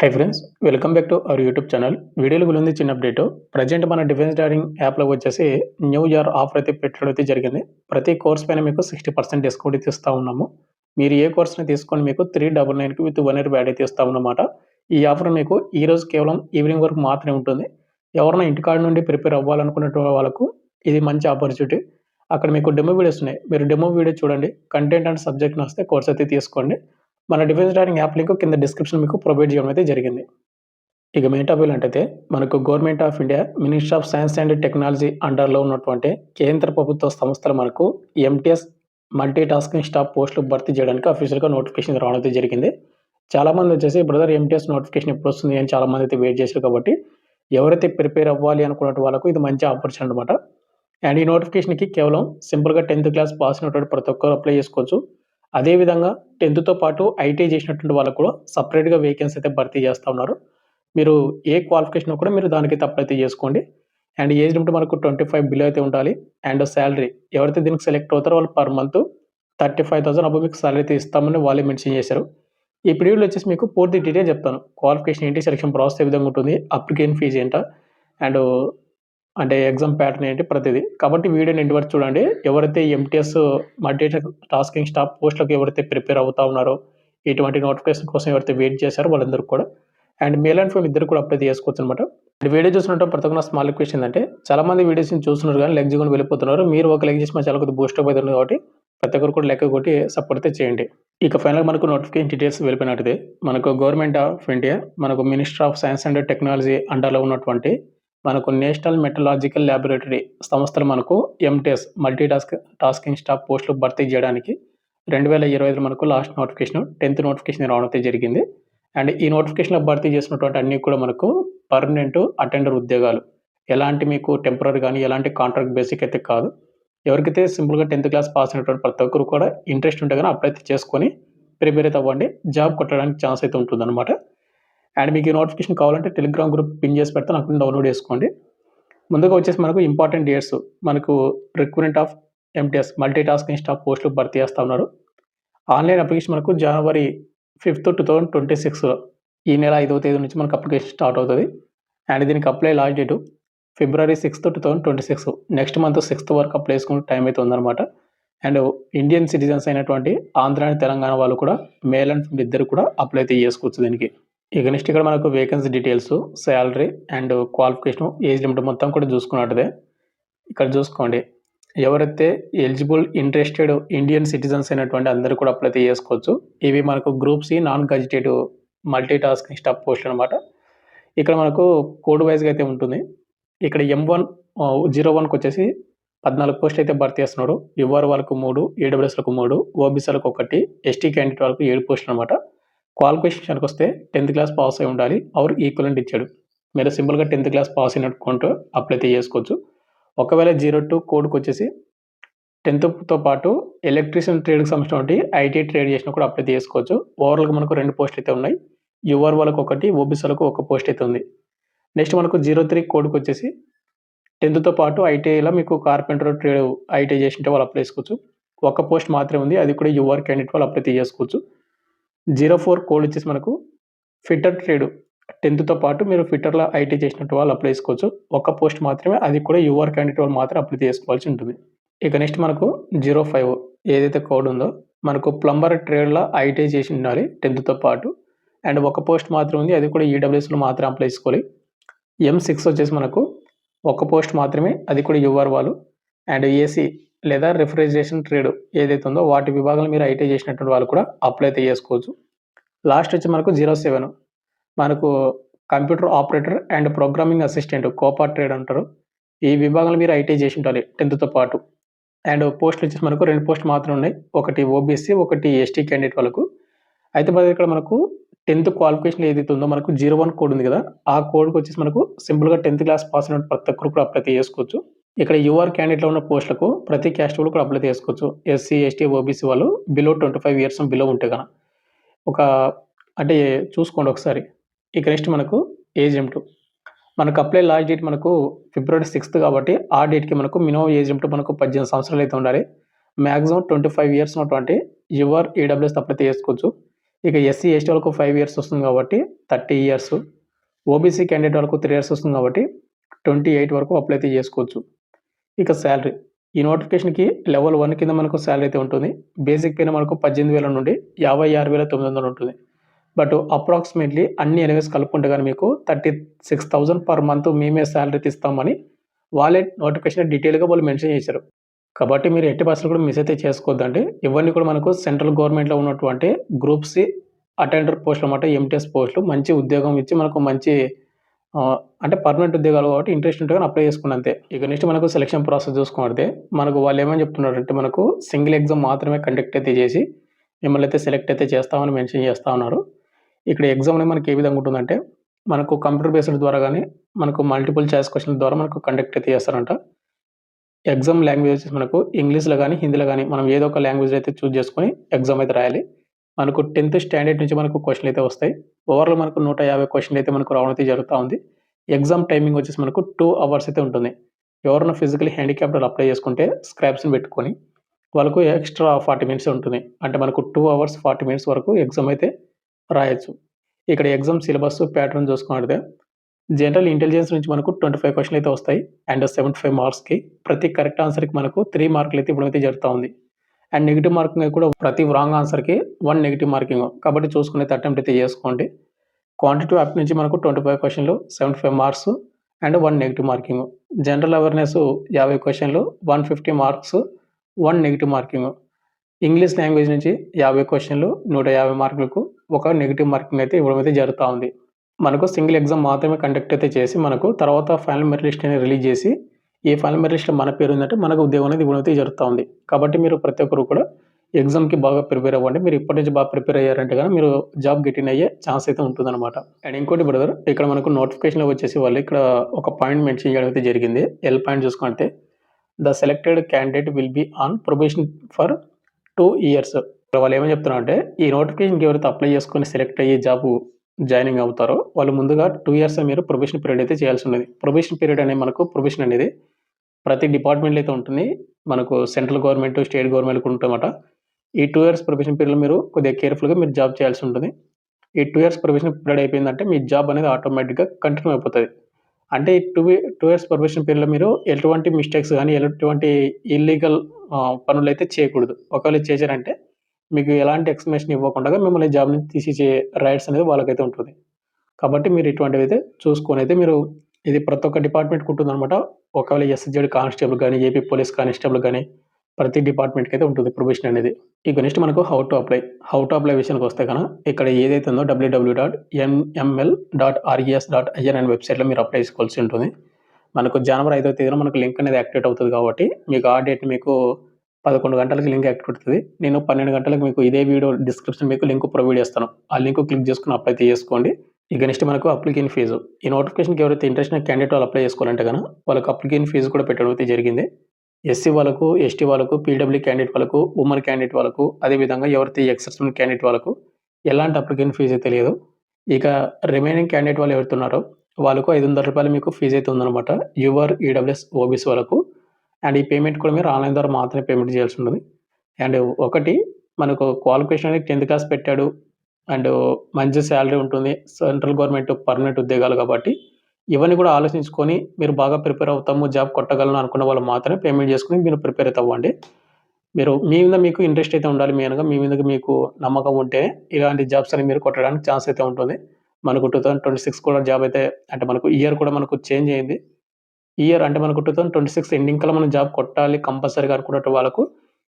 Hi friends, welcome back to our YouTube channel. వీడియోలో గురించి చిన్న అప్డేట్. ప్రజెంట్ మన డిఫెన్స్ డైరింగ్ యాప్లో వచ్చేసి న్యూ ఇయర్ ఆఫర్ అయితే పెట్టడం అయితే జరిగింది. ప్రతి కోర్స్ పైన మీకు 60% డిస్కౌంట్ అయితే ఇస్తూ ఉన్నాము. మీరు ఏ కోర్స్ని తీసుకొని మీకు 399కి విత్ 1 ఇయర్ బ్యాడ్ అయితే ఇస్తా ఉన్నమాట. ఈ ఆఫర్ మీకు ఈ రోజు కేవలం ఈవినింగ్ వరకు మాత్రమే ఉంటుంది. ఎవరైనా ఇంటికాడ నుండి ప్రిపేర్ అవ్వాలనుకునే వాళ్ళకు ఇది మంచి ఆపర్చునిటీ. అక్కడ మీకు డెమో వీడియోస్ ఉన్నాయి. మీరు డెమో వీడియో చూడండి. కంటెంట్ అండ్ సబ్జెక్ట్ వస్తే కోర్స్ అయితే తీసుకోండి. మన డిఫెన్స్ డైరింగ్ యాప్ లింక్ కింద డిస్క్రిప్షన్ మీకు ప్రొవైడ్ చేయడం అయితే జరిగింది. ఇక మెయిన్ టాపిక్ ఏంటంటే మనకు government of India ministry of science and technology అండర్లో ఉన్నటువంటి కేంద్ర ప్రభుత్వ సంస్థలు మనకు ఎంటీఎస్ మల్టీ టాస్కింగ్ స్టాఫ్ పోస్టులు భర్తీ చేయడానికి అఫీషియల్గా నోటిఫికేషన్ రావడం అయితే జరిగింది. చాలామంది వచ్చేసి బ్రదర్ ఎంటీఎస్ నోటిఫికేషన్ ఎప్పుడు వస్తుంది అని చాలామంది అయితే వెయిట్ చేశారు. కాబట్టి ఎవరైతే ప్రిపేర్ అవ్వాలి అనుకున్న వాళ్ళకు ఇది మంచి ఆపర్చునిటీ అనమాట. అండ్ ఈ నోటిఫికేషన్కి కేవలం సింపుల్గా 10th క్లాస్ పాస్ అయినటువంటి ప్రతి ఒక్కరు అప్లై చేసుకోవచ్చు. అదేవిధంగా 10th పాటు ఐటీ చేసినటువంటి వాళ్ళకు కూడా సపరేట్గా వేకెన్సీ అయితే భర్తీ చేస్తూ ఉన్నారు. మీరు ఏ క్వాలిఫికేషన్ కూడా మీరు దానికైతే అప్లై అయితే చేసుకోండి. అండ్ ఏజ్ లిమిట్ మనకు 25 బిలో అయితే ఉండాలి. అండ్ శాలరీ ఎవరైతే దీనికి సెలెక్ట్ అవుతారో వాళ్ళు పర్ మంత్ 35,000 అబౌవ్ మీకు శాలరీ అయితే ఇస్తామని వాళ్ళే మెన్షన్ చేశారు. ఈ పీరియడ్లో వచ్చేసి మీకు పూర్తి డీటెయిల్ చెప్తాను. క్వాలిఫికేషన్ ఏంటి, సెలక్షన్ ప్రాసెస్ ఏ విధంగా ఉంటుంది, అప్లికేషన్ ఫీజు ఏంట, అండ్ అంటే ఎగ్జామ్ ప్యాటర్న్ ఏంటి ప్రతిదీ. కాబట్టి వీడియోని ఎండ్ వరకు చూడండి. ఎవరైతే ఎంటీఎస్ మల్టీ టాస్కింగ్ స్టాఫ్ పోస్టులకు ఎవరైతే ప్రిపేర్ అవుతా ఉన్నారో, ఇటువంటి నోటిఫికేషన్ కోసం ఎవరైతే వెయిట్ చేశారో వాళ్ళందరూ కూడా అండ్ మేల్ అండ్ ఫీమేల్ ఇద్దరు కూడా అప్లై చేసుకోవచ్చు అనమాట. వీడియో చూసినట్టు ప్రతి ఒక్క స్మాల్ రిక్వెస్ట్ ఏంటంటే చాలా మంది వీడియోస్ని చూస్తున్నారు కానీ లెగ్ చేయకుండా వెళ్ళిపోతున్నారు. మీరు ఒక లెగ్ చేసి మా చాలా కొద్దిగా బూస్ట్ అప్ అవుతుంది. కాబట్టి ప్రతి ఒక్కరు కూడా లెక్క కొట్టి సపోర్ట్ అయితే చేయండి. ఇక ఫైనల్ మనకు నోటిఫికేషన్ డీటెయిల్స్ వెళ్ళిపోయినట్టు మనకు గవర్నమెంట్ ఆఫ్ ఇండియా మనకు ministry of science and technology అండర్లో ఉన్నటువంటి మనకు నేషనల్ మెటలాజికల్ ల్యాబొరేటరీ సంస్థలు మనకు ఎంటీఎస్ మల్టీ టాస్కింగ్ స్టాఫ్ పోస్టులు భర్తీ చేయడానికి 2025 మనకు లాస్ట్ నోటిఫికేషన్ 10th నోటిఫికేషన్ రావడం అయితే జరిగింది. అండ్ ఈ నోటిఫికేషన్లో భర్తీ చేసినటువంటి అన్నీ కూడా మనకు పర్మనెంట్ అటెండర్ ఉద్యోగాలు. ఎలాంటి మీకు టెంపరరీ కానీ ఎలాంటి కాంట్రాక్ట్ బేసిక్ అయితే కాదు. ఎవరికైతే సింపుల్గా 10th క్లాస్ పాస్ అయినటువంటి ప్రతి ఒక్కరు కూడా ఇంట్రెస్ట్ ఉంటే కానీ అప్లై చేసుకొని ప్రిపేర్ అయితే అవ్వండి. జాబ్ కొట్టడానికి ఛాన్స్ అయితే ఉంటుందన్నమాట. అండ్ మీకు ఈ నోటిఫికేషన్ కావాలంటే టెలిగ్రామ్ గ్రూప్ పిన్ చేసి పెడతాను, అక్కడ డౌన్లోడ్ చేసుకోండి. ముందుగా వచ్చేసి మనకు ఇంపార్టెంట్ డేట్స్ మనకు recruitment of MTS multi tasking staff పోస్టులు భర్తీ చేస్తూ ఉన్నారు. ఆన్లైన్ అప్లికేషన్ మనకు జనవరి 5th 2026 ఈ నెల 5వ తేదీ నుంచి మనకు అప్లికేషన్ స్టార్ట్ అవుతుంది. అండ్ దీనికి apply last date February 6th 2026 next month 6th వరకు అప్లై చేసుకునే టైం అయితే ఉందన్నమాట. అండ్ ఇండియన్ సిటిజన్స్ అయినటువంటి ఆంధ్ర అండ్ తెలంగాణ వాళ్ళు కూడా మేల్ అండ్ ఫీమేల్ ఇద్దరు కూడా అప్లై అయితే చేసుకోవచ్చు దీనికి. ఇక నెక్స్ట్ ఇక్కడ మనకు vacancy details, salary and qualification, age limit మొత్తం కూడా చూసుకున్నట్టుదే. ఇక్కడ చూసుకోండి. ఎవరైతే ఎలిజిబుల్ ఇంట్రెస్టెడ్ ఇండియన్ సిటిజన్స్ అయినటువంటి అందరూ కూడా అప్లై చేసుకోవచ్చు. ఇవి మనకు group C non gazetted multi tasking staff పోస్టులు అనమాట. ఇక్కడ మనకు కోడ్ వైజ్గా అయితే ఉంటుంది. ఇక్కడ M101కి వచ్చేసి 14 పోస్టులు అయితే భర్తీ చేస్తున్నాడు. యువర్ వాళ్ళకు 3, ఈడబ్ల్యూఎస్లకు 3, ఓబీసీలకు 1, ఎస్టీ క్యాండిడేట్ వాళ్ళకు 7 పోస్టులు అనమాట. క్వాలిఫికేషన్కి వస్తే 10th క్లాస్ పాస్ అయి ఉండాలి. ఆర్ ఈక్వలెంట్ ఇచ్చాడు. మీరు సింపుల్గా 10th క్లాస్ పాస్ అయినట్టు అప్లై అయితే చేసుకోవచ్చు. ఒకవేళ 02 కోడ్కి వచ్చేసి 10th పాటు ఎలక్ట్రీషియన్ ట్రేడ్కి సంబంధించినటువంటి ఐటీ ట్రేడ్ చేసినా కూడా అప్లై చేసుకోవచ్చు. ఓవరాల్గా మనకు 2 పోస్టులు అయితే ఉన్నాయి. యువర్ వాళ్ళకు 1, ఓబీసీలకు 1 పోస్ట్ అయితే ఉంది. నెక్స్ట్ మనకు 03 కోడ్కి వచ్చేసి 10th పాటు ఐటీఐలో మీకు కార్పెంటర్ ట్రేడ్ ఐటీ చేసింటే వాళ్ళు అప్లై చేసుకోవచ్చు. 1 పోస్ట్ మాత్రమే ఉంది. అది కూడా యువర్ క్యాండిడేట్ వాళ్ళు అప్లై చేసుకోవచ్చు. 04 కోడ్ వచ్చేసి మనకు ఫిట్టర్ ట్రేడ్ 10th పాటు మీరు ఫిట్టర్లో ఐటీ చేసినట్టు వాళ్ళు అప్లై చేసుకోవచ్చు. 1 పోస్ట్ మాత్రమే, అది కూడా యువర్ క్యాండిడేట్ వాళ్ళు మాత్రం అప్లై చేసుకోవాల్సి ఉంటుంది. ఇక నెక్స్ట్ మనకు 05 ఏదైతే కోడ్ ఉందో మనకు ప్లంబర్ ట్రేడ్లో ఐటీ చేసి ఉండాలి 10th పాటు. అండ్ 1 పోస్ట్ మాత్రం ఉంది. అది కూడా ఈడబ్ల్యూఎస్లో మాత్రం అప్లై చేసుకోవాలి. M6 వచ్చేసి మనకు 1 పోస్ట్ మాత్రమే, అది కూడా యువర్ వాళ్ళు. అండ్ ఏసీ లేదా రిఫ్రిజరేషన్ ట్రేడ్ ఏదైతే ఉందో వాటి విభాగంలో మీరు ఐటీ చేసినటువంటి వాళ్ళు కూడా అప్లై అయితే చేసుకోవచ్చు. లాస్ట్ వచ్చి మనకు 07 మనకు computer operator and programming assistant Copa trade అంటారు. ఈ విభాగంలో మీరు ఐటీ చేసి ఉండాలి 10th పాటు. అండ్ పోస్టులు వచ్చేసి మనకు 2 పోస్టులు మాత్రం ఉన్నాయి. ఒకటి ఓబీసీ, ఒకటి ఎస్టీ క్యాండిడేట్ వాళ్ళకు. అయితే మరి ఇక్కడ మనకు 10th క్వాలిఫికేషన్ ఏదైతే ఉందో మనకు 01 కోడ్ ఉంది కదా, ఆ కోడ్కి వచ్చేసి మనకు సింపుల్గా 10th క్లాస్ పాస్ అయిన ప్రతి ఒక్కరు కూడా అప్లై చేసుకోవచ్చు. ఇక్కడ యువర్ క్యాండిడేట్లో ఉన్న పోస్టులకు ప్రతి క్యాస్ట్ వాళ్ళు కూడా అప్లై చేసుకోవచ్చు. ఎస్సీ, ఎస్టీ, ఓబీసీ వాళ్ళు బిలో 25 ఇయర్స్ బిలో ఉంటే కనుక ఒక అంటే చూసుకోండి ఒకసారి. ఇక నెక్స్ట్ మనకు ఏజ్ లిమిట్ మనకు అప్లై లాస్ట్ డేట్ మనకు February 6th కాబట్టి ఆ డేట్కి మనకు మినిమం ఏజ్ లిమిట్ మనకు 18 సంవత్సరాలు అయితే ఉండాలి. మ్యాక్సిమం 25 ఇయర్స్ ఉన్నటువంటి యువర్ ఈడబ్ల్యూఎస్ అప్లై చేసుకోవచ్చు. ఇక ఎస్సీ, ఎస్టీ వాళ్ళకు 5 ఇయర్స్ వస్తుంది కాబట్టి 30 ఇయర్స్. ఓబీసీ క్యాండిడేట్ వాళ్ళకు 3 ఇయర్స్ వస్తుంది కాబట్టి 28 వరకు అప్లై అయితే చేసుకోవచ్చు. ఇక శాలరీ ఈ నోటిఫికేషన్‌కి లెవెల్ 1 కింద మనకు శాలరీ అయితే ఉంటుంది. బేసిక్ పేన మనకు 18,000 నుండి 56,900 ఉంటుంది. బట్ అప్రాక్సిమేట్‌లీ అన్ని ఎలవెన్స్ కలుపుకుంటే గాని మీకు 36,000 పర్ మంత్ మేమే శాలరీ ఇస్తామని వాళ్ళే నోటిఫికేషన్ డీటెయిల్‌గా వాళ్ళు మెన్షన్ చేశారు. కాబట్టి మీరు ఎట్టి పరిస్థితుల్లో కూడా మిస్ అయితే చేసుకోవద్దండి. ఇవన్నీ కూడా మనకు సెంట్రల్ గవర్నమెంట్‌లో ఉన్నటువంటి గ్రూప్ సి అటెండర్ పోస్టులు అన్నమాట. ఎంటీఎస్ పోస్టులు మంచి ఉద్యోగం ఇచ్చి మనకు మంచి అంటే పర్మనెంట్ ఉద్యోగాలు కాబట్టి ఇంట్రెస్ట్ ఉంటే గాని అప్లై చేసుకోండి అంతే. ఇక నెక్స్ట్ మనకు సెలక్షన్ ప్రాసెస్ చూసుకుంటే మనకు వాళ్ళు ఏమని చెప్తున్నారంటే మనకు సింగిల్ ఎగ్జామ్ మాత్రమే కండక్ట్ అయితే చేసి మిమ్మల్ని అయితే సెలెక్ట్ అయితే చేస్తామని మెన్షన్ చేస్తా ఉన్నారు. ఇక్కడ ఎగ్జామ్ అనేది మనకి ఏ విధంగా ఉంటుందంటే మనకు కంప్యూటర్ బేస్డ్ ద్వారా గాని మనకు మల్టిపుల్ చాయిస్ క్వెషన్ల ద్వారా మనకు కండక్ట్ అయితే చేస్తారంట. ఎగ్జామ్ లాంగ్వేజ్ వచ్చేసి మనకు ఇంగ్లీష్‌లో గాని, హిందీలో గాని మనం ఏదో ఒక లాంగ్వేజ్ అయితే చూజ్ చేసుకొని ఎగ్జామ్ అయితే రాయాలి. మనకు 10థ్ స్టాండర్డ్ నుంచి మనకు క్వెషన్‌లు అయితే వస్తాయి. ఓవరాల్ మనకు 150 క్వెషన్‌లు అయితే మనకు రావడం అయితే జరుగుతా ఉంది. ఎగ్జామ్ టైమింగ్ వచ్చేసి మనకు 2 అవర్స్ అయితే ఉంటుంది. ఎవరైనా ఫిజికల్లీ హ్యాండిక్యాప్డ్ వాళ్ళు అప్లై చేసుకుంటే స్క్రాప్స్‌ని పెట్టుకొని వాళ్ళకు ఎక్స్‌ట్రా 40 మినిట్స్ ఉంటుంది. అంటే మనకు 2 అవర్స్ 40 మినిట్స్ వరకు ఎగ్జామ్ అయితే రాయొచ్చు. ఇక్కడ ఎగ్జామ్ సిలబస్ ప్యాటర్న్ చూసుకున్నట్లయితే జనరల్ ఇంటెలిజెన్స్ నుంచి మనకు 25 క్వెషన్‌లు అయితే వస్తాయి. అండ్ 75 మార్క్స్‌కి ప్రతి కరెక్ట్ ఆన్సర్‌కి మనకు 3 మార్కులు అయితే ఇవ్వడం అయితే జరుగుతా ఉంది. అండ్ నెగెటివ్ మార్కింగ్ కూడా ప్రతి రాంగ్ ఆన్సర్‌కి 1 నెగెటివ్ మార్కింగ్. కాబట్టి చూసుకుని అయితే అటెంప్ట్ అయితే చేసుకోండి. క్వాంటిటివ్ యాప్ట్ నుంచి మనకు 25 క్వెషన్‌లు 75 marks and 1 negative marking. General awareness 50 క్వెషన్‌లు 150 marks 1 negative marking. English language నుంచి 50 క్వెషన్‌లు 150 మార్కులకు 1 నెగెటివ్ మార్కింగ్ అయితే ఇవ్వడం అయితే జరుగుతా ఉంది. మనకు సింగిల్ ఎగ్జామ్ మాత్రమే కండక్ట్ అయితే చేసి మనకు తర్వాత ఫైనల్ మెరిట్ లిస్ట్ అనేది రిలీజ్ చేసి ఈ ఫైనల్ మెరిట్ లిస్ట్‌లో మన పేరు ఉందంటే మనకు ఉద్యోగం అనేది ఇవ్వడం అయితే జరుగుతా ఉంది. కాబట్టి మీరు ప్రతి ఒక్కరు కూడా ఎగ్జామ్‌కి బాగా ప్రిపేర్ అవ్వండి. మీరు ఇప్పటి నుంచి బాగా ప్రిపేర్ అయ్యారంటే గనుక మీరు జాబ్ గెట్ ఇన్ అయ్యే ఛాన్స్ అయితే ఉంటుందన్నమాట. అండ్ ఇంకోటి బ్రదర్ ఇక్కడ మనకు నోటిఫికేషన్‌లో వచ్చేసి వాళ్ళు ఇక్కడ ఒక పాయింట్ మెన్షన్ చేయడం అయితే జరిగింది. ఎల్ పాయింట్ చూసుకుంటే the selected candidate will be on probation for 2 years. వాళ్ళు ఏమని చెప్తున్నారంటే ఈ నోటిఫికేషన్‌కి ఎవరైతే అప్లై చేసుకొని సెలెక్ట్ అయ్యి జాయినింగ్ అవుతారో వాళ్ళు ముందుగా 2 ఇయర్స్ మీరు ప్రొబేషన్ పీరియడ్ అయితే చేయాల్సి ఉన్నది. ప్రొబేషన్ పీరియడ్ అనేది మనకు ప్రొబేషన్ అనేది ప్రతి డిపార్ట్మెంట్‌లో అయితే ఉంటుంది. మనకు సెంట్రల్ గవర్నమెంట్, స్టేట్ గవర్నమెంట్ కూడా ఉంటాయన్నమాట. ఈ 2 ఇయర్స్ ప్రొబేషన్ పీరియడ్‌లో మీరు కొద్దిగా కేర్‌ఫుల్‌గా మీరు జాబ్ చేయాల్సి ఉంటుంది. ఈ 2 ఇయర్స్ ప్రొబేషన్ పీరియడ్ అయిపోయిందంటే మీ జాబ్ అనేది ఆటోమేటిక్‌గా కంటిన్యూ అయిపోతది. అంటే ఈ 2 ఇయర్స్ ప్రొబేషన్ పీరియడ్‌లో మీరు ఎటువంటి మిస్టేక్స్ గాని, ఎటువంటి ఇల్లీగల్ పనులైతే చేయకూడదు. ఒకవేళ చేశారంటే మీకు ఎలాంటి ఎక్స్‌ప్లనేషన్ ఇవ్వకుండా మిమ్మల్ని జాబ్ నుంచి తీసేసే రైట్స్ అనేది వాళ్ళకైతే ఉంటుంది. కాబట్టి మీరు ఇటువంటివైతే చూసుకొనైతే మీరు ఇది ప్రతి ఒక్క డిపార్ట్మెంట్‌కి ఉంటుందన్నమాట. ఒకవేళ ఎస్‌జెడ్ కానిస్టేబుల్ గాని, ఏపీ పోలీస్ కానిస్టేబుల్ గాని ప్రతి డిపార్ట్మెంట్‌కి అయితే ఉంటుంది ప్రొబేషన్ అనేది. ఇక నెక్స్ట్ మనకు how to apply. How to apply విషయానికి వస్తే ఇక్కడ ఏదైతే ఉందో www.nml.res.in అనే వెబ్‌సైట్‌లో మీరు అప్లై చేసుకోవాల్సి ఉంటుంది. మనకు జనవరి 5వ తేదీన మనకు లింక్ అనేది యాక్టివేట్ అవుతది కాబట్టి మీకు ఆ డేట్ మీకు 11 గంటలకి లింక్ యాక్టివేట్ అవుతది. నేను 12 గంటలకు మీకు ఇదే వీడియో డిస్క్రిప్షన్ మీకు లింక్ ప్రొవైడ్ చేస్తాను. ఆ లింక్ క్లిక్ చేసుకొని అప్లై అయితే చేసుకోండి. ఇక నెక్స్ట్ మనకు అప్లికేషన్ ఫీజు. ఈ నోటిఫికేషన్‌కి ఎవరైతే ఇంట్రెస్ట్ ఉన్న క్యాండిడేట్ వాళ్ళు అప్లై చేసుకోవాలంటే వాళ్ళకి అప్లికేషన్ ఫీజు కూడా పెట్టడం అయితే జరిగింది. ఎస్సీ వాళ్ళకు, ఎస్టీ వాళ్ళకు, పీడబ్ల్యూ క్యాండిడేట్ వాళ్ళకు, ఉమెన్ క్యాండిడేట్ వాళ్ళకు, అదేవిధంగా ఎవరైతే ఎక్స్-సర్వీస్ క్యాండిడేట్ వాళ్ళకు ఎలాంటి అప్లికేషన్ ఫీజ్ అయితే లేదు. ఇక రిమైనింగ్ క్యాండిడేట్ వాళ్ళు ఎవరైతే ఉన్నారో వాళ్ళకు రూ. 500 మీకు ఫీజ్ అయితే ఉందన్నమాట. యూఆర్, ఈడబ్ల్యూఎస్, ఓబీసీ వాళ్ళకు. అండ్ ఈ పేమెంట్ కూడా మీరు ఆన్‌లైన్ ద్వారా మాత్రమే పేమెంట్ చేయాల్సి ఉంటుంది. అండ్ ఒకటి మనకు క్వాలిఫికేషన్ అనేది 10థ్ క్లాస్ పెట్టాడు. అండ్ మంచి సాలరీ ఉంటుంది. సెంట్రల్ గవర్నమెంట్ పర్మనెంట్ ఉద్యోగాలు కాబట్టి ఇవన్నీ కూడా ఆలోచించుకొని మీరు బాగా ప్రిపేర్ అవుతాము, జాబ్ కొట్టగలను అనుకున్న వాళ్ళు మాత్రమే పేమెంట్ చేసుకొని మీరు ప్రిపేర్ అయితే అవ్వండి. మీరు మీ మీద మీకు ఇంట్రెస్ట్ అయితే ఉండాలి మెయిన్‌గా. మీ మీద మీకు నమ్మకం ఉంటే ఇలాంటి జాబ్స్ అనేవి మీరు కొట్టడానికి ఛాన్స్ అయితే ఉంటుంది. మనకు 2026 కూడా జాబ్ అయితే అంటే మనకు ఇయర్ కూడా మనకు చేంజ్ అయింది. ఇయర్ అంటే మనకు 2026 ఎండింగ్ కల్లా మనం జాబ్ కొట్టాలి కంపల్సరీగా అనుకున్నట్టు వాళ్ళకు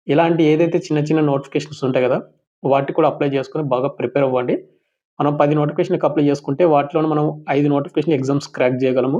ఇలాంటి ఏదైతే చిన్న చిన్న నోటిఫికేషన్స్ ఉంటాయి కదా! వాటికి కూడా అప్లై చేసుకొని బాగా ప్రిపేర్ అవ్వండి. మనం 10 నోటిఫికేషన్‌లకి అప్లై చేసుకుంటే వాటిలోనే మనం 5 నోటిఫికేషన్ ఎగ్జామ్స్ క్రాక్ చేయగలము.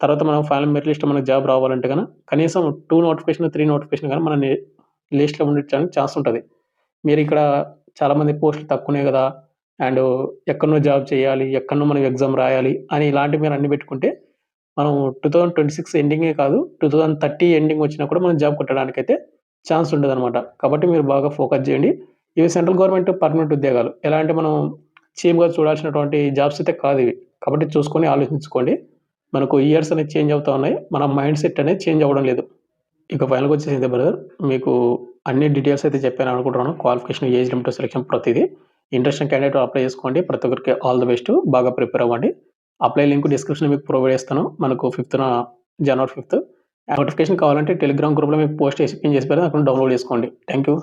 తర్వాత మనం ఫైనల్ మెరిట్ లిస్ట్‌లో మనకు జాబ్ రావాలంటే కనీసం 2 నోటిఫికేషన్, 3 నోటిఫికేషన్ గాని మన లిస్ట్‌లో ఉండడానికి ఛాన్స్ ఉంటది. మీరిక్కడ చాలామంది పోస్టులు తక్కువనే గదా! అండ్ ఎక్కడనో జాబ్ చేయాలి, ఎక్కడనో మనం ఎగ్జామ్ రాయాలి అని ఇలాంటివి మీరు అన్ని పెట్టుకుంటే మనం 2026 ఎండింగే కాదు 2030 ఎండింగ్ వచ్చినా కూడా మనం జాబ్ కొట్టడానికైతే ఛాన్స్ ఉండదనమాట. కాబట్టి మీరు బాగా ఫోకస్ చేయండి. ఇవి సెంట్రల్ గవర్నమెంట్ పర్మనెంట్ ఉద్యోగాలు. ఎలా అంటే మనం చీప్‌గా చూడాల్సినటువంటి జాబ్స్ అయితే కాదివి. కాబట్టి చూసుకొని ఆలోచించుకోండి. మనకు ఇయర్స్ అనేది చేంజ్ అవుతా ఉన్నాయి. మన మైండ్ సెట్ అనేది చేంజ్ అవ్వడం లేదు. ఇక ఫైనల్‌గా వచ్చేసి బ్రదర్ మీకు అన్ని డీటెయిల్స్ అయితే చెప్పాను అనుకుంటున్నాను. క్వాలిఫికేషన్, ఏజ్ లిమిట్, సెలక్షన్ ప్రతిదీ. ఇంట్రెస్ట్ క్యాండిడేట్ అప్లై చేసుకోండి. ప్రతి ఒక్కరికి ఆల్ ది బెస్ట్. బాగా ప్రిపేర్ అవ్వండి. అప్లై లింక్ డిస్క్రిప్షన్‌లో మీకు ప్రొవైడ్ చేస్తాను. మనకు జనవరి 5th. నోటిఫికేషన్ కావాలంటే టెలిగ్రామ్ గ్రూప్‌లో మీకు పోస్ట్ చేసి పిన్ చేసి పెడతాను. అక్కడ డౌన్లోడ్ చేసుకోండి. Thank you.